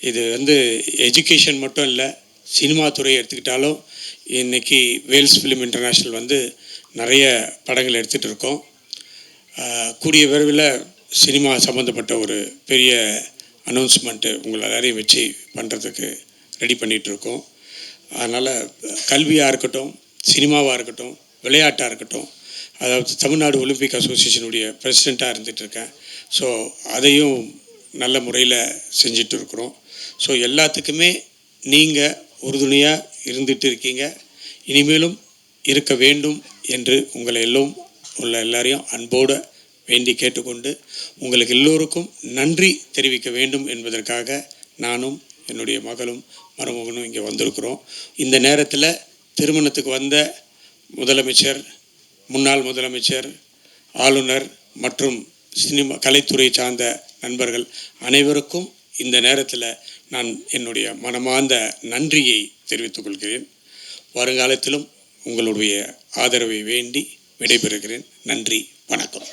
இது வந்து எஜுகேஷன் மட்டும் இல்லை, சினிமா துறையை எடுத்துக்கிட்டாலும் இன்றைக்கி வேல்ஸ் ஃபிலிம் இன்டர்நேஷ்னல் வந்து நிறைய படங்கள் எடுத்துகிட்டு இருக்கோம். கூடிய விரைவில் சினிமா சம்மந்தப்பட்ட ஒரு பெரிய அனௌன்ஸ்மெண்ட்டு உங்களை எல்லாரையும் வச்சு பண்ணுறதுக்கு ரெடி பண்ணிகிட்ருக்கோம். அதனால் கல்வியாக இருக்கட்டும், சினிமாவாக இருக்கட்டும், விளையாட்டாக இருக்கட்டும், அதாவது தமிழ்நாடு ஒலிம்பிக் அசோசியேஷனுடைய பிரசிடெண்ட்டாக இருந்துகிட்ருக்கேன். ஸோ அதையும் நல்ல முறையில் செஞ்சிட்டு இருக்கிறோம். ஸோ எல்லாத்துக்குமே நீங்கள் உறுதுணையாக இருந்துகிட்டு இருக்கீங்க, இனிமேலும் இருக்க வேண்டும் என்று உங்களை எல்லாரையும் அன்போடு வேண்டி கேட்டுக்கொண்டு உங்களுக்கு எல்லோருக்கும் நன்றி தெரிவிக்க வேண்டும் என்பதற்காக நானும் என்னுடைய மகளும் மருமகனும் இங்கே வந்திருக்கிறோம். இந்த நேரத்தில் திருமணத்துக்கு வந்த முதலமைச்சர், முன்னாள் முதலமைச்சர், ஆளுநர் மற்றும் சினிமா கலைத்துறை சார்ந்த நண்பர்கள் அனைவருக்கும் இந்த நேரத்தில் நான் என்னுடைய மனமார்ந்த நன்றியை தெரிவித்துக் கொள்கிறேன். வருங்காலத்திலும் உங்களுடைய ஆதரவை வேண்டி விடைபெறுகிறேன். நன்றி, வணக்கம்.